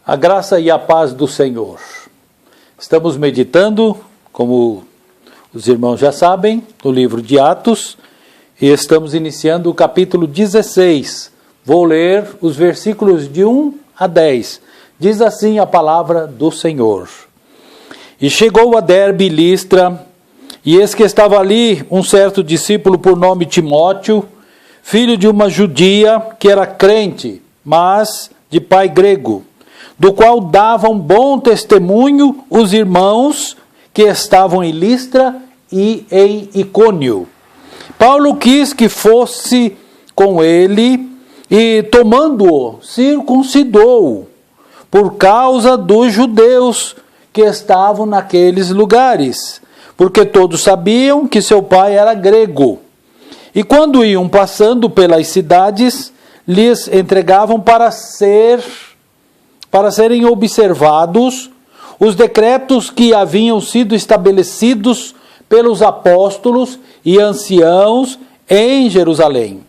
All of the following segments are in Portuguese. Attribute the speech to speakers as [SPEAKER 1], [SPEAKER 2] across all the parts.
[SPEAKER 1] A graça e a paz do Senhor. Estamos meditando, como os irmãos já sabem, no livro de Atos, e estamos iniciando o capítulo 16. Vou ler os versículos de 1 a 10. Diz assim a palavra do Senhor. E chegou a Derbe e Listra, e eis que estava ali um certo discípulo por nome Timóteo, filho de uma judia que era crente, mas de pai grego, do qual davam bom testemunho os irmãos que estavam em Listra e em Icônio. Paulo quis que fosse com ele e, tomando-o, circuncidou, por causa dos judeus que estavam naqueles lugares, porque todos sabiam que seu pai era grego. E quando iam passando pelas cidades, lhes entregavam para serem observados os decretos que haviam sido estabelecidos pelos apóstolos e anciãos em Jerusalém,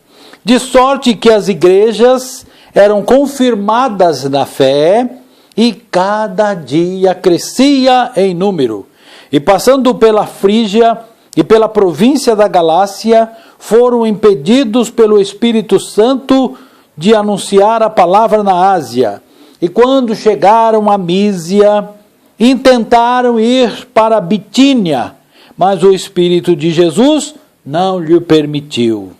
[SPEAKER 1] de sorte que as igrejas eram confirmadas na fé e cada dia crescia em número. E passando pela Frígia e pela província da Galácia, foram impedidos pelo Espírito Santo de anunciar a palavra na Ásia. E quando chegaram a Mísia, intentaram ir para a Bitínia, mas o Espírito de Jesus não lhe permitiu.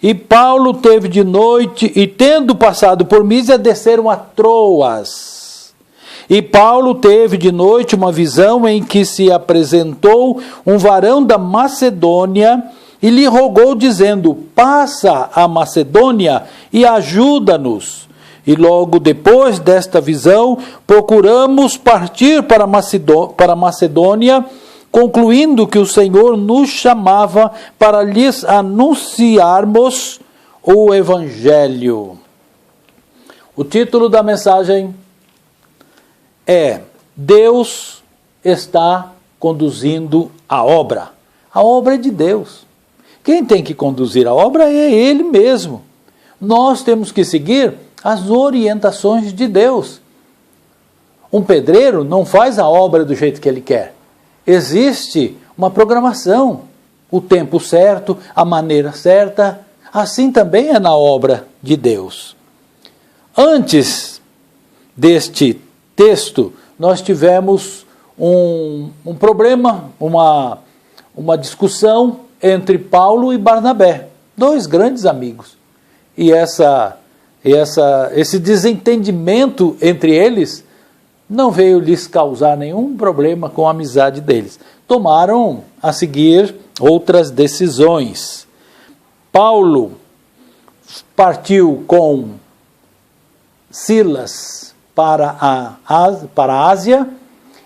[SPEAKER 1] E Paulo teve de noite, e tendo passado por Mísia, desceram a Troas. E Paulo teve de noite uma visão em que se apresentou um varão da Macedônia e lhe rogou, dizendo: passa a Macedônia e ajuda-nos. E logo depois desta visão, procuramos partir para Macedônia, concluindo que o Senhor nos chamava para lhes anunciarmos o Evangelho. O título da mensagem é: Deus está conduzindo a obra. A obra é de Deus. Quem tem que conduzir a obra é Ele mesmo. Nós temos que seguir as orientações de Deus. Um pedreiro não faz a obra do jeito que ele quer. Existe uma programação, o tempo certo, a maneira certa. Assim também é na obra de Deus. Antes deste texto, nós tivemos um problema, uma discussão entre Paulo e Barnabé, dois grandes amigos. E esse desentendimento entre eles não veio lhes causar nenhum problema com a amizade deles. Tomaram a seguir outras decisões. Paulo partiu com Silas para a Ásia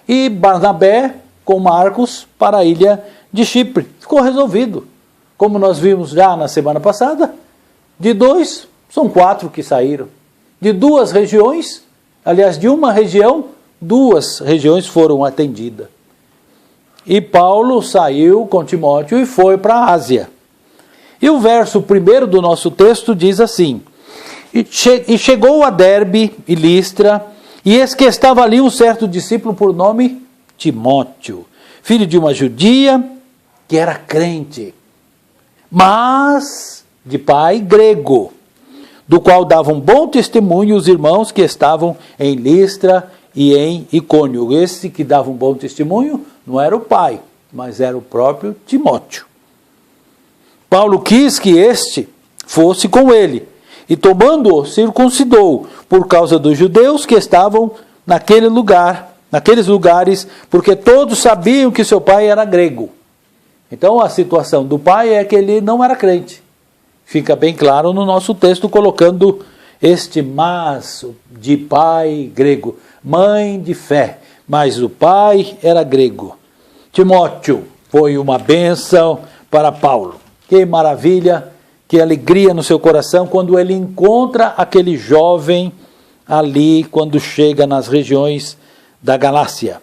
[SPEAKER 1] e Barnabé com Marcos para a ilha de Chipre. Ficou resolvido. Como nós vimos já na semana passada, de 2 são 4 que saíram. De 2 regiões, aliás, de uma região, 2 regiões foram atendidas. E Paulo saiu com Timóteo e foi para a Ásia. E o verso 1 do nosso texto diz assim: E chegou a Derbe e Listra, e eis que estava ali um certo discípulo por nome Timóteo, filho de uma judia que era crente, mas de pai grego, do qual davam bom testemunho os irmãos que estavam em Listra e em Icônio. Esse que dava um bom testemunho não era o pai, mas era o próprio Timóteo. Paulo quis que este fosse com ele, e tomando-o, circuncidou, por causa dos judeus que estavam naqueles lugares, porque todos sabiam que seu pai era grego. Então a situação do pai é que ele não era crente. Fica bem claro no nosso texto, colocando este mas de pai grego, mãe de fé, mas o pai era grego. Timóteo foi uma bênção para Paulo. Que maravilha, que alegria no seu coração quando ele encontra aquele jovem ali, quando chega nas regiões da Galácia.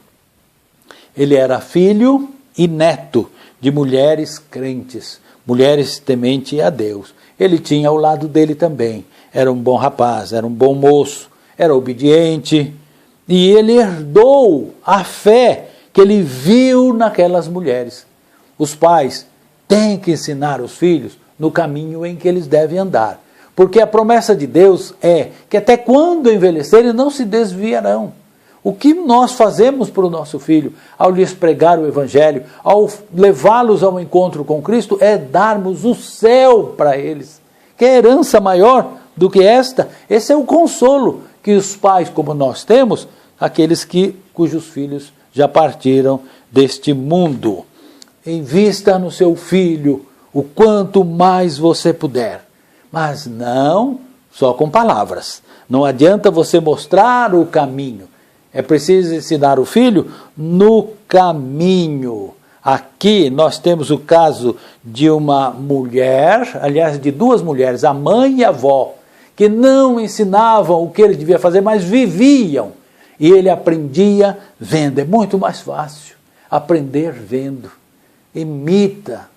[SPEAKER 1] Ele era filho e neto de mulheres crentes, mulheres tementes a Deus. Ele tinha ao lado dele também, era um bom rapaz, era um bom moço, era obediente, e ele herdou a fé que ele viu naquelas mulheres. Os pais têm que ensinar os filhos no caminho em que eles devem andar, porque a promessa de Deus é que até quando envelhecerem não se desviarão. O que nós fazemos para o nosso filho ao lhes pregar o Evangelho, ao levá-los ao encontro com Cristo, é darmos o céu para eles. Que herança maior do que esta? Esse é o consolo que os pais, como nós, temos, aqueles cujos filhos já partiram deste mundo. Invista no seu filho o quanto mais você puder, mas não só com palavras. Não adianta você mostrar o caminho. É preciso ensinar o filho no caminho. Aqui nós temos o caso de uma mulher, aliás, de duas mulheres, a mãe e a avó, que não ensinavam o que ele devia fazer, mas viviam. E ele aprendia vendo. É muito mais fácil aprender vendo. Imita,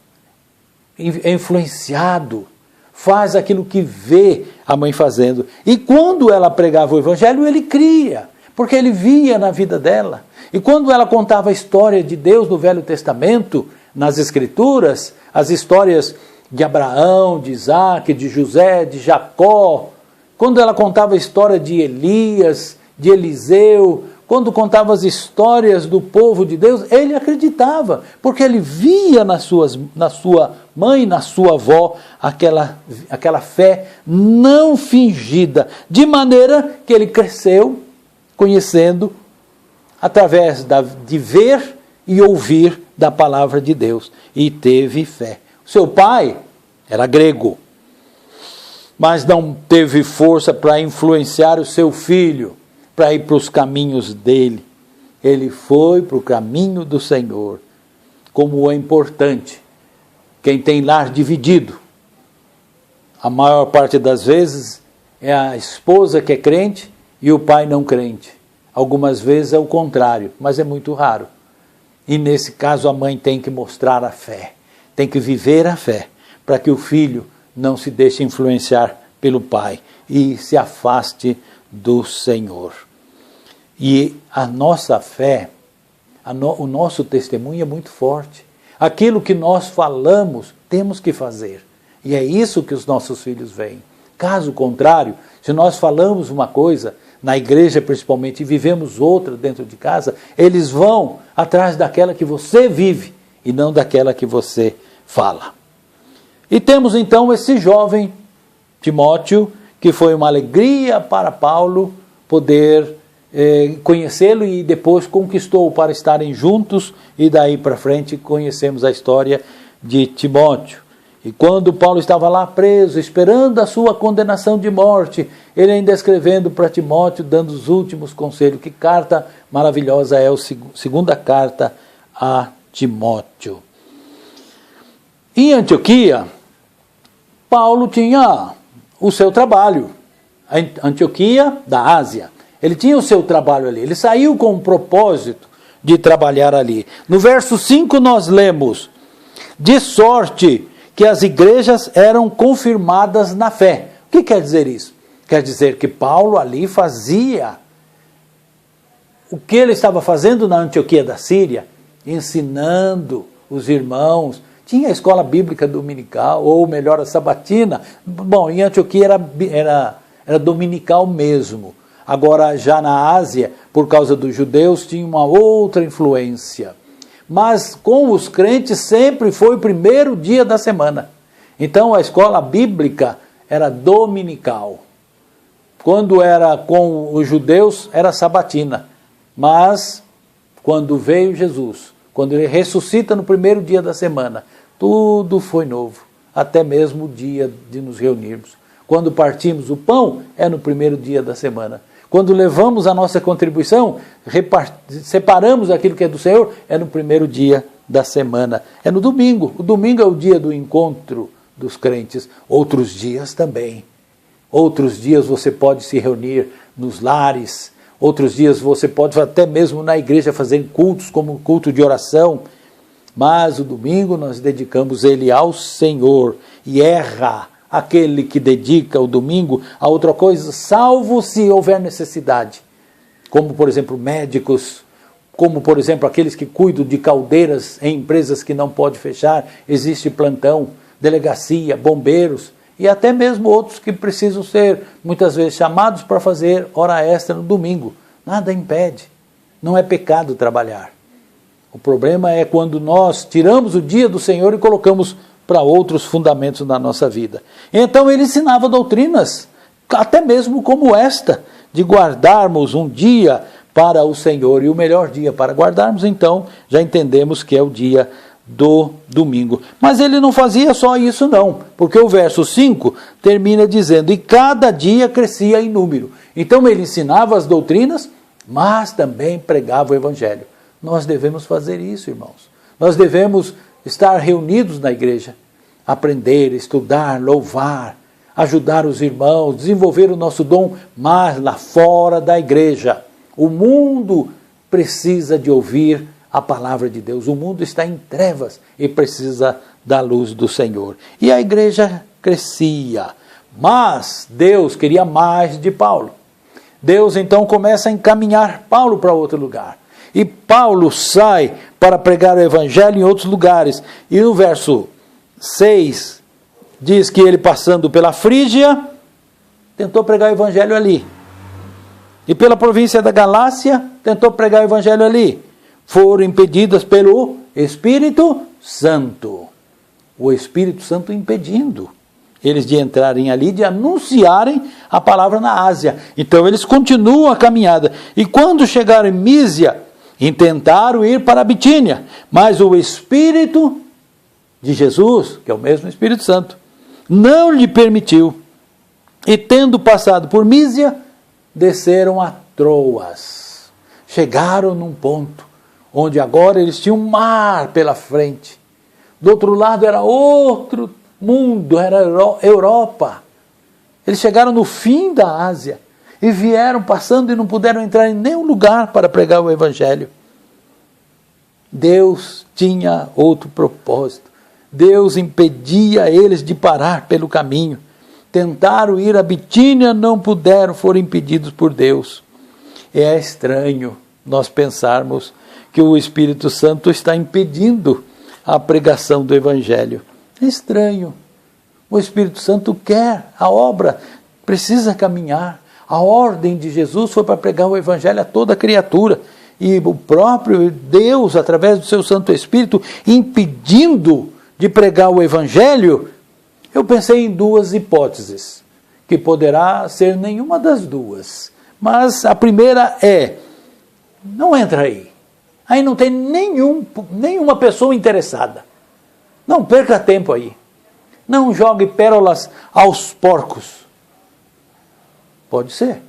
[SPEAKER 1] é influenciado, faz aquilo que vê a mãe fazendo. E quando ela pregava o Evangelho, ele cria, porque ele via na vida dela. E quando ela contava a história de Deus no Velho Testamento, nas Escrituras, as histórias de Abraão, de Isaac, de José, de Jacó, quando ela contava a história de Elias, de Eliseu, quando contava as histórias do povo de Deus, ele acreditava, porque ele via na sua mãe, na sua avó, aquela fé não fingida, de maneira que ele cresceu conhecendo através de ver e ouvir da palavra de Deus, e teve fé. Seu pai era grego, mas não teve força para influenciar o seu filho, para ir para os caminhos dele. Ele foi para o caminho do Senhor. Como é importante quem tem lar dividido. A maior parte das vezes é a esposa que é crente e o pai não crente. Algumas vezes é o contrário, mas é muito raro. E nesse caso a mãe tem que mostrar a fé, tem que viver a fé, para que o filho não se deixe influenciar pelo pai e se afaste do Senhor. E a nossa fé, o nosso testemunho é muito forte. Aquilo que nós falamos, temos que fazer. E é isso que os nossos filhos veem. Caso contrário, se nós falamos uma coisa, na igreja principalmente, e vivemos outra dentro de casa, eles vão atrás daquela que você vive e não daquela que você fala. E temos então esse jovem Timóteo, que foi uma alegria para Paulo poder conhecê-lo, e depois conquistou para estarem juntos, e daí para frente conhecemos a história de Timóteo. E quando Paulo estava lá preso, esperando a sua condenação de morte, ele ainda escrevendo para Timóteo, dando os últimos conselhos. Que carta maravilhosa é a segunda carta a Timóteo. Em Antioquia, Paulo tinha o seu trabalho. Antioquia da Ásia. Ele tinha o seu trabalho ali, ele saiu com o propósito de trabalhar ali. No verso 5 nós lemos: de sorte que as igrejas eram confirmadas na fé. O que quer dizer isso? Quer dizer que Paulo ali fazia o que ele estava fazendo na Antioquia da Síria, ensinando os irmãos. Tinha a escola bíblica dominical, ou melhor, a sabatina. Bom, em Antioquia era dominical mesmo. Agora, já na Ásia, por causa dos judeus, tinha uma outra influência. Mas com os crentes sempre foi o primeiro dia da semana. Então a escola bíblica era dominical. Quando era com os judeus, era sabatina. Mas quando veio Jesus, quando ele ressuscita no primeiro dia da semana, tudo foi novo. Até mesmo o dia de nos reunirmos. Quando partimos o pão, é no primeiro dia da semana. Quando levamos a nossa contribuição, separamos aquilo que é do Senhor, é no primeiro dia da semana. É no domingo. O domingo é o dia do encontro dos crentes. Outros dias também. Outros dias você pode se reunir nos lares. Outros dias você pode até mesmo na igreja fazer cultos, como culto de oração. Mas o domingo nós dedicamos ele ao Senhor. E erra aquele que dedica o domingo a outra coisa, salvo se houver necessidade. Como, por exemplo, médicos, como, por exemplo, aqueles que cuidam de caldeiras em empresas que não podem fechar, existe plantão, delegacia, bombeiros, e até mesmo outros que precisam ser, muitas vezes, chamados para fazer hora extra no domingo. Nada impede, não é pecado trabalhar. O problema é quando nós tiramos o dia do Senhor e colocamos para outros fundamentos na nossa vida. Então ele ensinava doutrinas, até mesmo como esta, de guardarmos um dia para o Senhor. E o melhor dia para guardarmos, então, já entendemos que é o dia do domingo. Mas ele não fazia só isso não, porque o verso 5 termina dizendo, e cada dia crescia em número. Então ele ensinava as doutrinas, mas também pregava o Evangelho. Nós devemos fazer isso, irmãos. Nós devemos estar reunidos na igreja, aprender, estudar, louvar, ajudar os irmãos, desenvolver o nosso dom, mas lá fora da igreja. O mundo precisa de ouvir a palavra de Deus. O mundo está em trevas e precisa da luz do Senhor. E a igreja crescia, mas Deus queria mais de Paulo. Deus então começa a encaminhar Paulo para outro lugar. E Paulo sai para pregar o evangelho em outros lugares. E no verso 6 diz que ele, passando pela Frígia, tentou pregar o evangelho ali. E pela província da Galácia, tentou pregar o evangelho ali. Foram impedidas pelo Espírito Santo. O Espírito Santo impedindo eles de entrarem ali, de anunciarem a palavra na Ásia. Então eles continuam a caminhada. E quando chegaram em Mísia, intentaram ir para a Bitínia, mas o Espírito de Jesus, que é o mesmo Espírito Santo, não lhe permitiu. E tendo passado por Mísia, desceram a Troas. Chegaram num ponto onde agora eles tinham um mar pela frente. Do outro lado era outro mundo, era Europa. Eles chegaram no fim da Ásia e vieram passando e não puderam entrar em nenhum lugar para pregar o Evangelho. Deus tinha outro propósito. Deus impedia eles de parar pelo caminho. Tentaram ir a Bitínia, não puderam, foram impedidos por Deus. É estranho nós pensarmos que o Espírito Santo está impedindo a pregação do Evangelho. É estranho. O Espírito Santo quer, a obra precisa caminhar. A ordem de Jesus foi para pregar o Evangelho a toda criatura. E o próprio Deus, através do seu Santo Espírito, impedindo de pregar o Evangelho, eu pensei em duas hipóteses, que poderá ser nenhuma das duas. Mas a primeira é, não entra aí. Aí não tem nenhuma pessoa interessada. Não perca tempo aí. Não jogue pérolas aos porcos. Pode ser.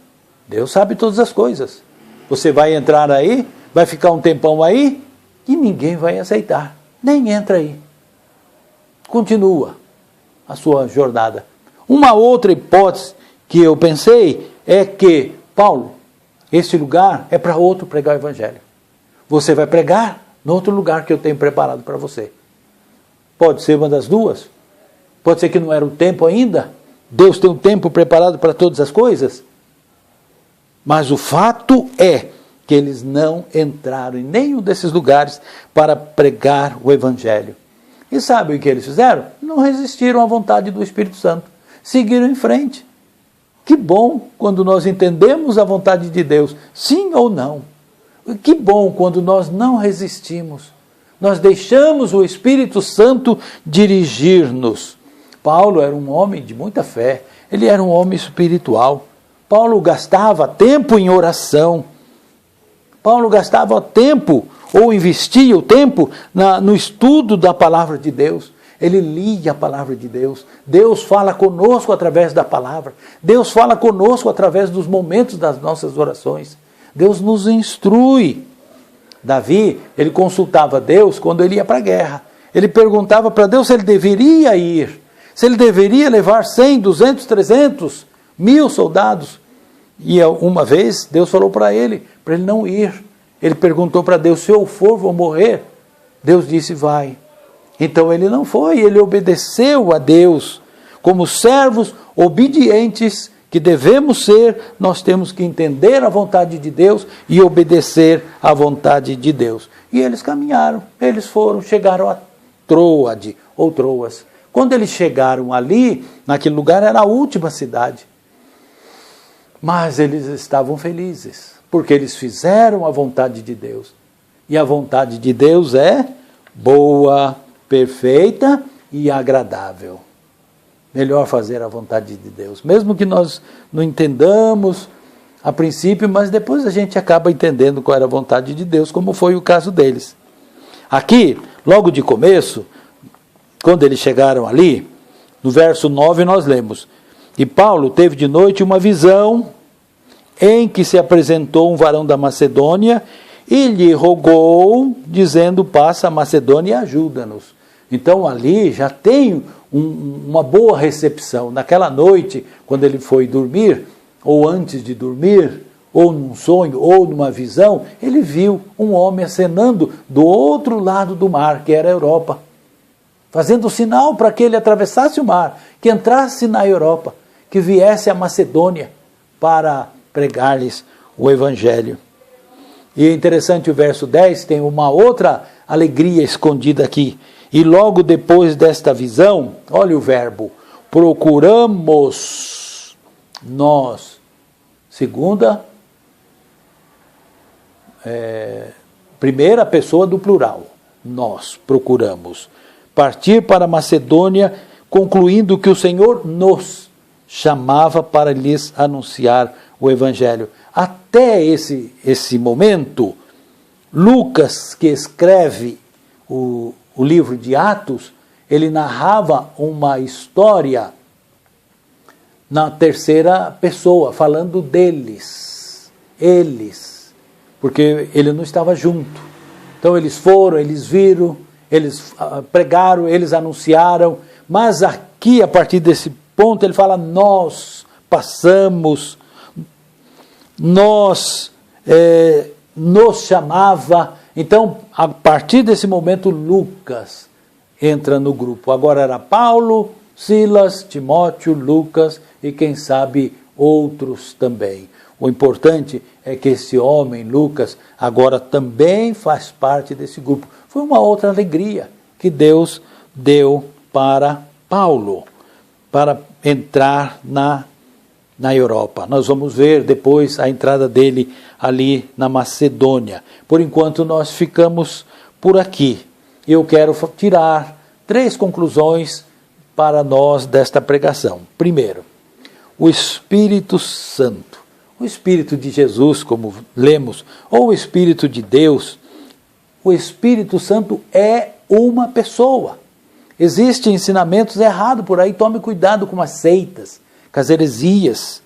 [SPEAKER 1] Deus sabe todas as coisas. Você vai entrar aí, vai ficar um tempão aí, e ninguém vai aceitar. Nem entra aí. Continua a sua jornada. Uma outra hipótese que eu pensei é que, Paulo, esse lugar é para outro pregar o Evangelho. Você vai pregar no outro lugar que eu tenho preparado para você. Pode ser uma das duas. Pode ser que não era o tempo ainda. Deus tem um tempo preparado para todas as coisas. Mas o fato é que eles não entraram em nenhum desses lugares para pregar o Evangelho. E sabe o que eles fizeram? Não resistiram à vontade do Espírito Santo. Seguiram em frente. Que bom quando nós entendemos a vontade de Deus, sim ou não. Que bom quando nós não resistimos. Nós deixamos o Espírito Santo dirigir-nos. Paulo era um homem de muita fé. Ele era um homem espiritual. Paulo gastava tempo em oração. Paulo gastava tempo, ou investia o tempo, no estudo da palavra de Deus. Ele lia a palavra de Deus. Deus fala conosco através da palavra. Deus fala conosco através dos momentos das nossas orações. Deus nos instrui. Davi, ele consultava Deus quando ele ia para a guerra. Ele perguntava para Deus se ele deveria ir, se ele deveria levar 100, 200, 300, 1000 soldados. E uma vez Deus falou para ele não ir. Ele perguntou para Deus, se eu for, vou morrer? Deus disse, vai. Então ele não foi, ele obedeceu a Deus. como servos obedientes que devemos ser, nós temos que entender a vontade de Deus e obedecer à vontade de Deus. E eles caminharam, eles chegaram a Troade, ou Troas. Quando eles chegaram ali, naquele lugar era a última cidade. Mas eles estavam felizes, porque eles fizeram a vontade de Deus. E a vontade de Deus é boa, perfeita e agradável. Melhor fazer a vontade de Deus, mesmo que nós não entendamos a princípio, mas depois a gente acaba entendendo qual era a vontade de Deus, como foi o caso deles. Aqui, logo de começo, quando eles chegaram ali, no verso 9 nós lemos: e Paulo teve de noite uma visão em que se apresentou um varão da Macedônia e lhe rogou, dizendo: passa a Macedônia e ajuda-nos. Então ali já tem uma boa recepção. Naquela noite, quando ele foi dormir, ou antes de dormir, ou num sonho, ou numa visão, ele viu um homem acenando do outro lado do mar, que era a Europa, fazendo sinal para que ele atravessasse o mar, que entrasse na Europa, que viesse a Macedônia para pregar-lhes o Evangelho. E é interessante o verso 10, tem uma outra alegria escondida aqui. E logo depois desta visão, olha o verbo, procuramos nós, primeira pessoa do plural, nós procuramos partir para a Macedônia, concluindo que o Senhor nos chamava para lhes anunciar o Evangelho. Até esse momento, Lucas, que escreve o livro de Atos, ele narrava uma história na terceira pessoa, falando deles, eles, porque ele não estava junto. Então eles foram, eles viram, eles pregaram, eles anunciaram, mas aqui, a partir desse ponto, ele fala: nós passamos, nos chamava. Então, a partir desse momento, Lucas entra no grupo. Agora era Paulo, Silas, Timóteo, Lucas e quem sabe outros também. O importante é que esse homem, Lucas, agora também faz parte desse grupo. Foi uma outra alegria que Deus deu para Paulo, para entrar na Europa. Nós vamos ver depois a entrada dele ali na Macedônia. Por enquanto nós ficamos por aqui. Eu quero tirar 3 conclusões para nós desta pregação. Primeiro, o Espírito Santo. O Espírito de Jesus, como lemos, ou o Espírito de Deus. O Espírito Santo é uma pessoa. Existem ensinamentos errados por aí, tome cuidado com as seitas, com as heresias.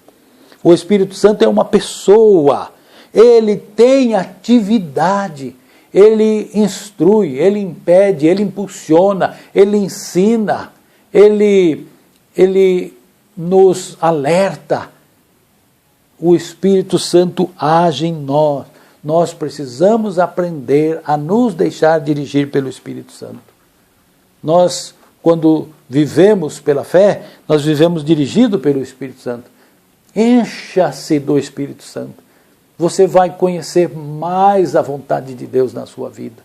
[SPEAKER 1] O Espírito Santo é uma pessoa, ele tem atividade, ele instrui, ele impede, ele impulsiona, ele ensina, ele nos alerta. O Espírito Santo age em nós. Nós precisamos aprender a nos deixar dirigir pelo Espírito Santo. Nós, quando vivemos pela fé, nós vivemos dirigido pelo Espírito Santo. Encha-se do Espírito Santo. Você vai conhecer mais a vontade de Deus na sua vida.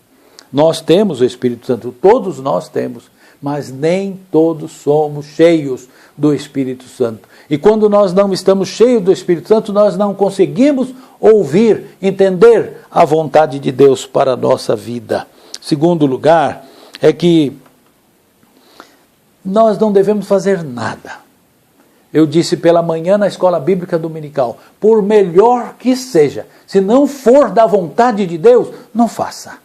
[SPEAKER 1] Nós temos o Espírito Santo, todos nós temos, mas nem todos somos cheios do Espírito Santo. E quando nós não estamos cheios do Espírito Santo, nós não conseguimos ouvir, entender a vontade de Deus para a nossa vida. Segundo lugar, é que nós não devemos fazer nada. Eu disse pela manhã na escola bíblica dominical, por melhor que seja, se não for da vontade de Deus, não faça.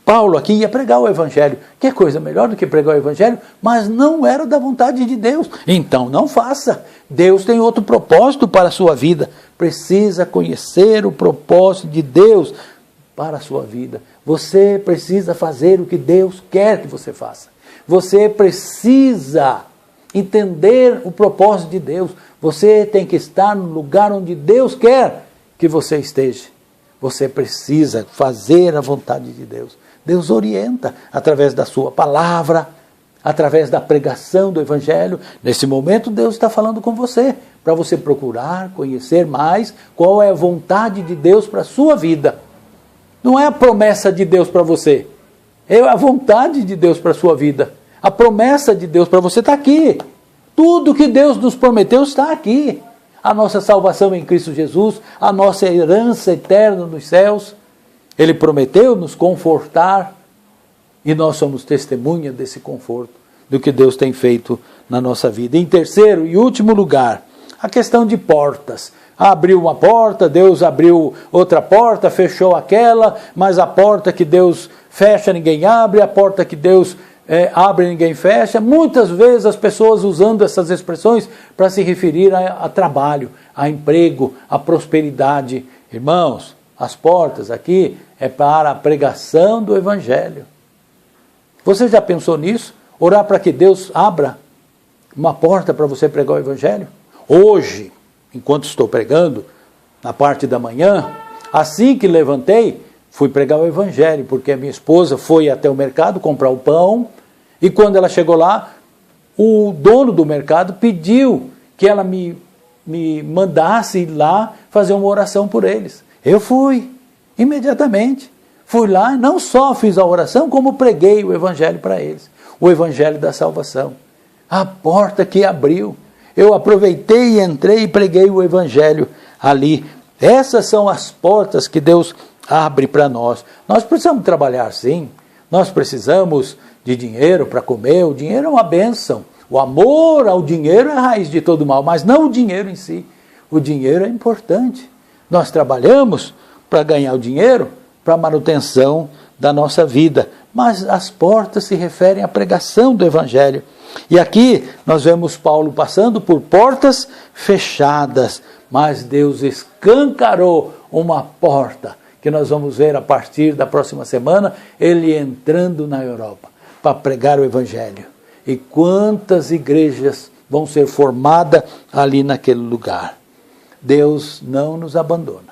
[SPEAKER 1] Paulo aqui ia pregar o Evangelho. Que coisa melhor do que pregar o Evangelho? Mas não era da vontade de Deus. Então não faça. Deus tem outro propósito para a sua vida. Precisa conhecer o propósito de Deus para a sua vida. Você precisa fazer o que Deus quer que você faça. Você precisa entender o propósito de Deus. Você tem que estar no lugar onde Deus quer que você esteja. Você precisa fazer a vontade de Deus. Deus orienta através da sua palavra. através da pregação do Evangelho. Nesse momento Deus está falando com você, para você procurar conhecer mais qual é a vontade de Deus para a sua vida. Não é a promessa de Deus para você, é a vontade de Deus para a sua vida. A promessa de Deus para você está aqui. Tudo que Deus nos prometeu está aqui. A nossa salvação em Cristo Jesus, a nossa herança eterna nos céus. Ele prometeu nos confortar e nós somos testemunha desse conforto, do que Deus tem feito na nossa vida. Em terceiro e último lugar, a questão de portas. Abriu uma porta, Deus abriu outra porta, fechou aquela, mas a porta que Deus fecha ninguém abre, a porta que Deus abre ninguém fecha. Muitas vezes as pessoas usando essas expressões para se referir a trabalho, a emprego, a prosperidade. Irmãos, as portas aqui é para a pregação do Evangelho. Você já pensou nisso? Orar para que Deus abra uma porta para você pregar o Evangelho? Hoje, enquanto estou pregando, na parte da manhã, assim que levantei, fui pregar o Evangelho, porque a minha esposa foi até o mercado comprar o pão, e quando ela chegou lá, o dono do mercado pediu que ela me mandasse ir lá fazer uma oração por eles. Eu fui, imediatamente. Fui lá, não só fiz a oração, como preguei o Evangelho para eles. O Evangelho da salvação. A porta que abriu. Eu aproveitei e entrei e preguei o Evangelho ali. Essas são as portas que Deus abre para nós. Nós precisamos trabalhar, sim. Nós precisamos de dinheiro para comer. O dinheiro é uma bênção. O amor ao dinheiro é a raiz de todo mal, mas não o dinheiro em si. O dinheiro é importante. Nós trabalhamos para ganhar o dinheiro, para a manutenção da nossa vida. Mas as portas se referem à pregação do Evangelho. E aqui nós vemos Paulo passando por portas fechadas, mas Deus escancarou uma porta, que nós vamos ver a partir da próxima semana, ele entrando na Europa para pregar o Evangelho. E quantas igrejas vão ser formadas ali naquele lugar. Deus não nos abandona.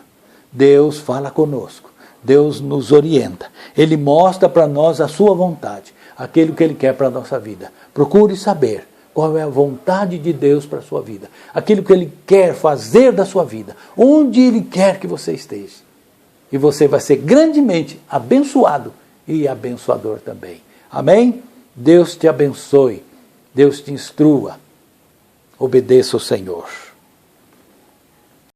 [SPEAKER 1] Deus fala conosco. Deus nos orienta. Ele mostra para nós a sua vontade, aquilo que Ele quer para a nossa vida. Procure saber qual é a vontade de Deus para a sua vida, aquilo que Ele quer fazer da sua vida, onde Ele quer que você esteja. E você vai ser grandemente abençoado e abençoador também. Amém? Deus te abençoe, Deus te instrua. Obedeça ao Senhor.